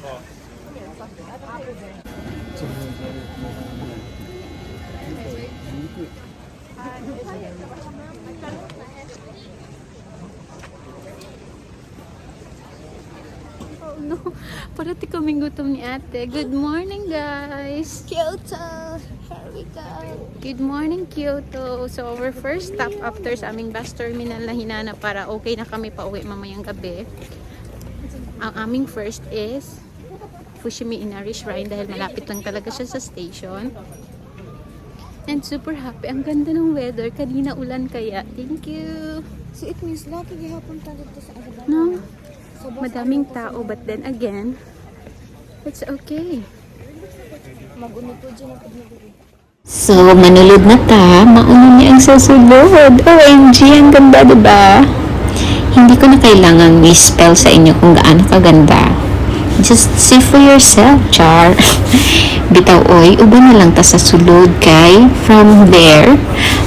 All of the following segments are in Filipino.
Oh no, parati kaming gutom ni ate. Good morning guys! Kyoto! Here we go! Good morning Kyoto! So our first stop after sa aming bus terminal na hinanap para okay na kami pa uwi mamayang gabi. Ang aming first is Fushimi Inari Shrine dahil malapit lang talaga siya sa station. And super happy. Ang ganda ng weather. Kanina ulan kaya. Thank you! So it means lagi gihapon tayo dito sa Alabama. No? Madaming tao but then again, it's okay. Mag-unod po dyan ako dito. So, manulod na ta. Mauna niya ang susunod. OMG, ang ganda, diba? Hindi ko na kailangang i-spell sa inyo kung gaano kaganda. Just see for yourself, char. Bitaw, oy, uba na lang ta sa sulod kay from there,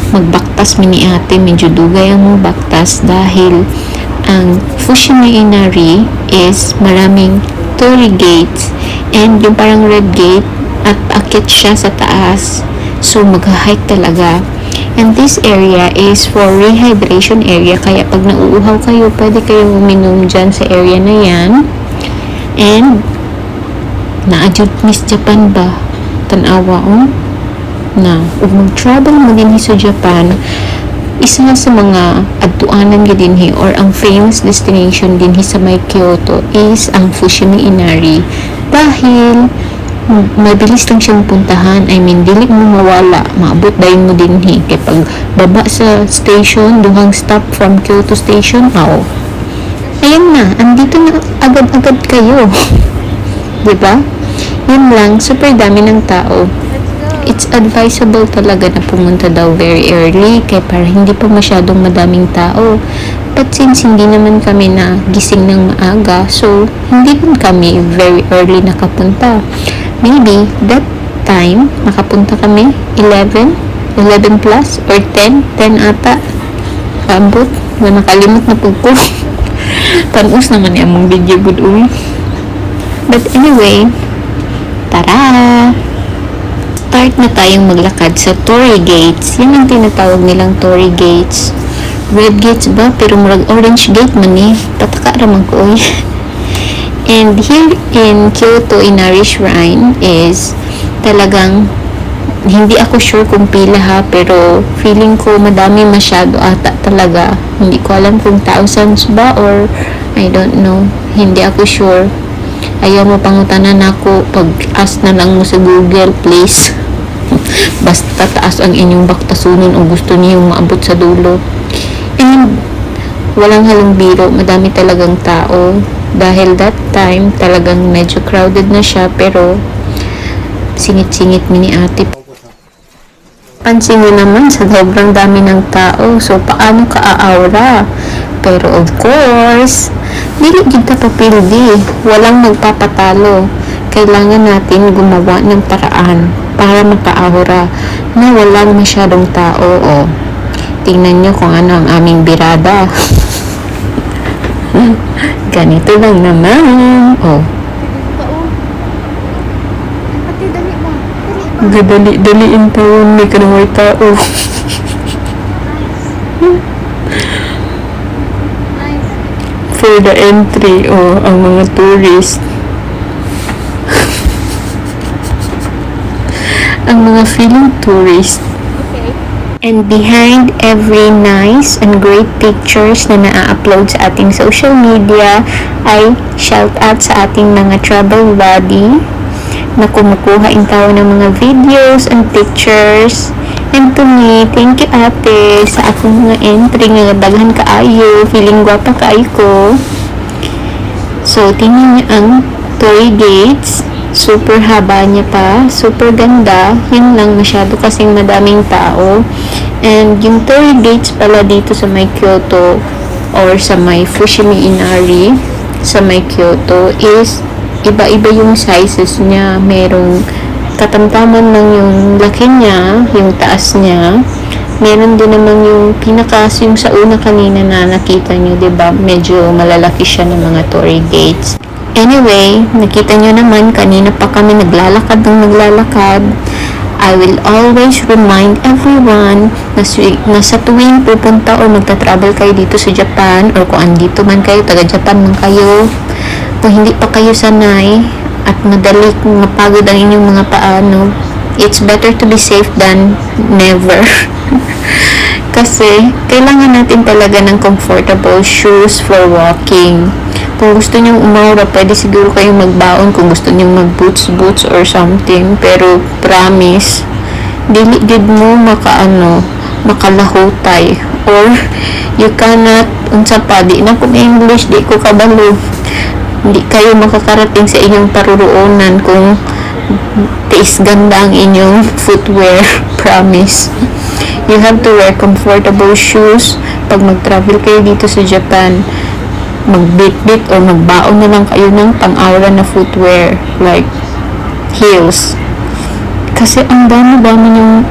magbaktas mini ate, medyo dugay ang baktas dahil ang Fushimi Inari is maraming torii gates and yung parang red gate at akit siya sa taas. So, mag-hike talaga. And this area is for rehydration area. Kaya pag nauuhaw kayo, pwede kayong uminom dyan sa area na yan. And, na-adjud Miss Japan ba? Tanawa, oh? Na, kung mag-travel mo din sa Japan, isa sa mga adtuanan dinhi or ang famous destination dinhi sa may Kyoto is ang Fushimi Inari. Dahil, mabilis lang siyang puntahan. I mean, dili mo mawala. Maabot dayon mo dinhi. Kaya pag baba sa station, duhang stop from Kyoto Station, ayan na, andito na agad-agad kayo. Diba? Yun lang, super dami ng tao. It's advisable talaga na pumunta daw very early kaya para hindi pa masyadong madaming tao. But since hindi naman kami na gising ng maaga, so hindi rin kami very early nakapunta. Maybe that time nakapunta kami 11 plus or 10 ata. Abot, na nakalimot na po ko. Tanus naman yung mong video good uwi. But anyway, tara! Start na tayong maglakad sa torii gates. Yan ang tinatawag nilang torii gates. Red gates ba? Pero murag orange gate man eh. Pataka naman ko eh. And here in Kyoto Inari Shrine is talagang hindi ako sure kung pila ha, pero feeling ko madami masyado ata talaga. Hindi ko alam kung thousands ba or I don't know. Hindi ako sure. Ayaw mo pangutanan ako pag-ask na lang mo sa Google, please. Basta taas ang inyong baktasunon o gusto niyo maabot sa dulo. And walang halong biro, madami talagang tao. Dahil that time, talagang medyo crowded na siya, pero singit-singit mini ate. Pansin nyo naman, sa sobrang dami ng tao, so paano ka-aura? Pero of course, dili kita papildi. Walang magpapatalo. Kailangan natin gumawa ng paraan para maka-aura na walang masyadong tao. O, tingnan nyo kung ano ang aming birada. Ganito lang naman. O. Dali-daliin taon. May kanaway tao. For the entry o ang mga tourist. Ang mga feeling tourist. Okay. And behind every nice and great pictures na na-upload sa ating social media ay shout out sa ating mga travel buddy na kumukuha in tao ng mga videos and pictures. And to me, thank you ate sa akong mga entry nga daghan kaayo, feeling gwapa kaayo ko. So, tingnan niyo ang torii gates. Super haba niya pa. Super ganda. Yun lang, masyado kasing madaming tao. And yung torii gates pala dito sa may Kyoto or sa may Fushimi Inari sa may Kyoto is iba-iba yung sizes niya. Merong katamtaman lang yung laki niya, yung taas niya. Meron din naman yung pinakas, yung sa una kanina na nakita nyo, diba? Medyo malalaki siya ng mga torii gates. Anyway, nakita nyo naman, kanina pa kami naglalakad ng naglalakad. I will always remind everyone na sa tuwing pupunta o magta-travel kayo dito sa Japan, or kung andito man kayo, taga-Japan man kayo, kung hindi pa kayo sanay at madali mapagod ang inyong mga paano, it's better to be safe than never. Kasi kailangan natin talaga ng comfortable shoes for walking. Kung gusto nyo umawra, pwede siguro kayong magbaon kung gusto nyo mag-boots or something. Pero promise, dili gid mo makalahutay. Or you cannot, unsa pa, di na kung English, di ko kabalo. Hindi kayo makakarating sa inyong paruroonan kung tiis ganda ang inyong footwear. Promise. You have to wear comfortable shoes pag mag-travel kayo dito sa Japan. Magbit-bit or magbaon na lang kayo ng pang-aura na footwear like heels. Kasi ang dami-dami yung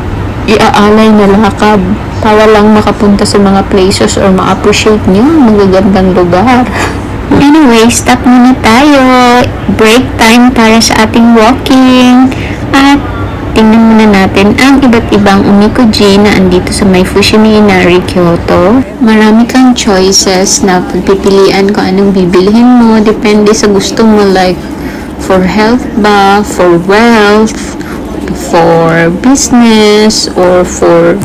iaalay na lakad para lang makapunta sa mga places or ma-appreciate nyo ang magagandang lugar. Anyway, stop muna tayo. Break time para sa ating walking. At tingnan muna natin ang iba't ibang umikoji na andito sa may Fushimi Inari, Kyoto. Marami kang choices na pagpipilian kung anong bibilihin mo. Depende sa gusto mo, like for health ba, for wealth, for business, or for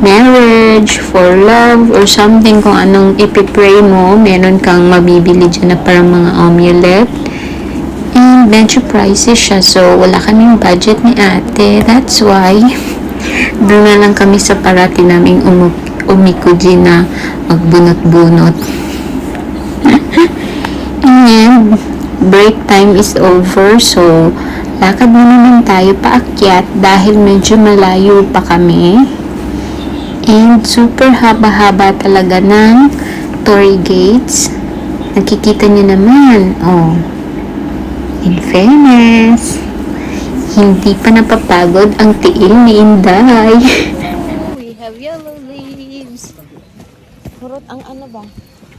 marriage, for love, or something. Kung anong ipipray mo, meron kang mabibili dyan na parang mga amulet. And medyo pricey siya, so wala kaming budget ni ate. That's why doon na lang kami sa parati naming umikoji na magbunot-bunot. And break time is over, so lakad na naman tayo paakyat dahil medyo malayo pa kami. And super haba-haba talaga ng Torii Gates. Nakikita niyo naman, oh. In fairness, hindi pa napapagod ang tiil ni Inday. We have yellow leaves. Kurot ang ano ba?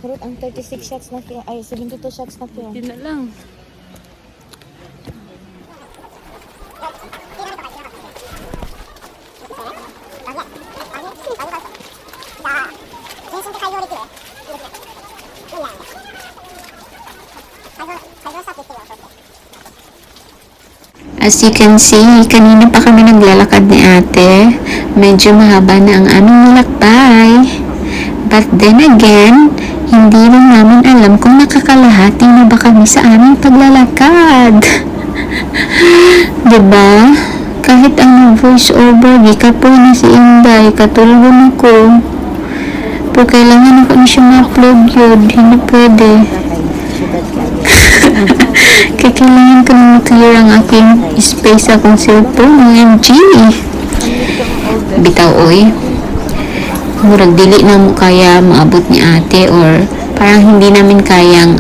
Kurot ang 36 shots na kaya. Ay, 72 shots na kaya. Yun na lang. As you can see, kanina pa kami naglalakad ni ate. Medyo mahaba na ang aming nilakbay. But then again, hindi rin namin alam kung nakakalahati na ba kami sa aming paglalakad. Diba? Kahit ang voice over, di ka po na si Inday, katulungan ako. Pero kailangan ako na siya ma-upload yun. Hindi pwede. Kaya kailangan ko na clear ang aking space sa akong cellphone. OMG! Bitaw, oy. Murag dili na mo kaya maabot ni ate, or parang hindi namin kayang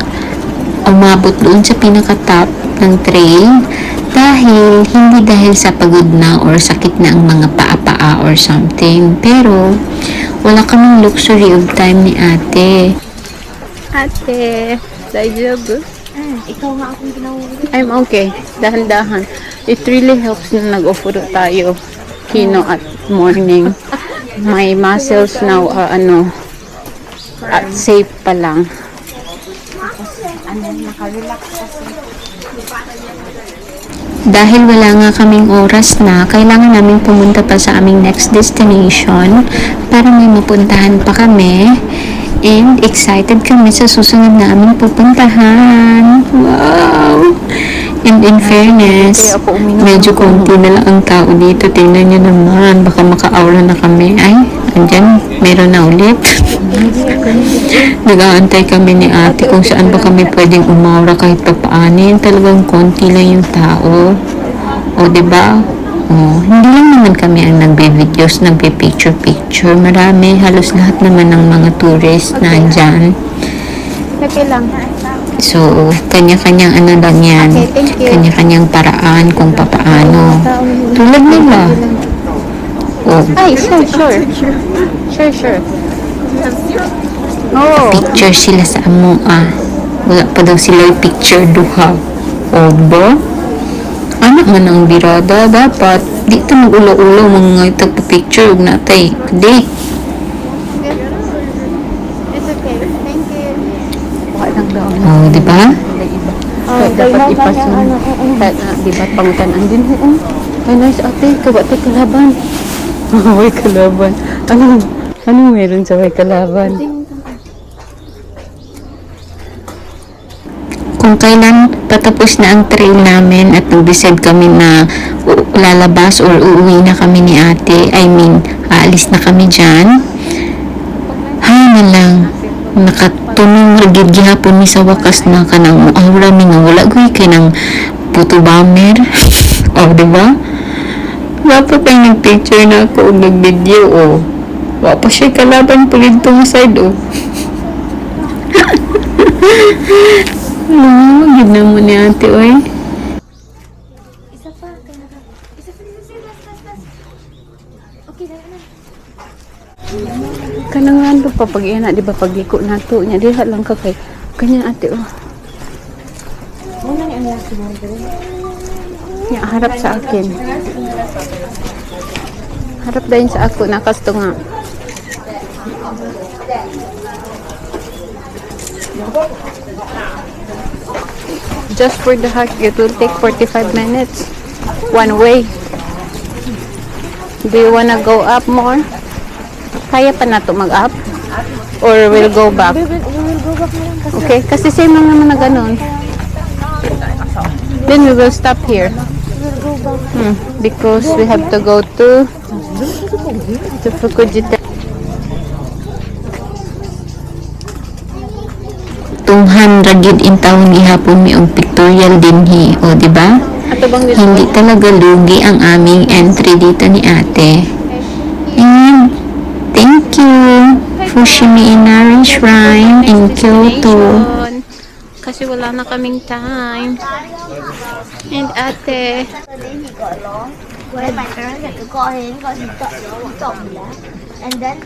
umabot doon sa pinaka-top ng trail hindi dahil sa pagod na or sakit na ang mga paa-paa or something, pero wala kaming luxury of time ni ate. Ate, daijoubu? Ikaw nga akong ginawin. I'm okay. Dahan-dahan. It really helps na nag-ofuro tayo. Kino at morning. My muscles now are at safe pa lang. Nakarelax kasi. Dahil wala nga kaming oras na, kailangan namin pumunta pa sa aming next destination para may mapuntahan pa kami. And excited kami sa susunod na aming pupuntahan. Wow! And in fairness, medyo konti na lang ang tao dito. Tingnan nyo naman, baka maka-aura na kami. Ay, andyan, meron na ulit. Nag-aantay kami ni ate kung saan ba kami pwedeng umaura kahit papaanin. Talagang konti lang yung tao. O, diba? O, hindi lang naman kami ang nagbe-videos, nagbe-picture-picture. Marami, halos lahat naman ng mga tourist na andyan. Okay lang. So, kanya-kanyang ano lang yan. Okay, thank you. Kanya-kanyang paraan kung papaano. Tulad nila. Oh, Ay, sure. Sure. Oh. picture sila sa amua. Wala pa daw sila picture duha. O ba? Anak man ang birada, dapat. Di ito mag-ulaw-ulaw mga tagpa-picture ug natay. Hindi. It's okay. Thank you. Wala lang daw. O, di ba? Iba. Oh, Kaya dapat kailangan ipasun. niya, ano, oo. Kaya nga, di ba, pangutan din ho. Ay, nice ate, kabati kalaban. May kalaban. Anong meron sa may kalaban? Kung kailan patapos na ang trail namin at nag-decide kami na lalabas or uuwi na kami ni ate, I mean, aalis na kami dyan, hay na lang, nakatunong rigid gihapon ni sa wakas na kanang aura mi nga wala goy kay nang puto bomber. O, diba? Dapat ay nag-picture na ako o nag-video, o. Wa pa siya kalaban pulid tong side, o. Magid na mo ni ate, oy. Isa pa. Isa pa. Last. Okay, dala na. Kanang ano pa pag ina, di ba pagliko nato nya diha lang ka kay kanya ate oh. Muna ni ang laki mo dito. Nya harap sa akin. Harap dayon sa ako nakasto nga. Just for the hike, it will take 45 minutes. One way. Do you wanna go up more? Kaya pa na to mag-up? Or we'll go back? We will go back na lang kasi Okay, kasi same lang naman na ganun. Then we will stop here. we'll go back. Because we have to go to Fukujita. Tunghan ragid in taon ihapon mi og pictorial dinhi, o di ba? Ato bang this Hindi way? talaga lugi ang aming entry dito ni ate. And thank you, Fushimi Inari Shrine in Kyoto. Kasi wala na kaming time. And ate, Where my parents had to call him because he thought we were and then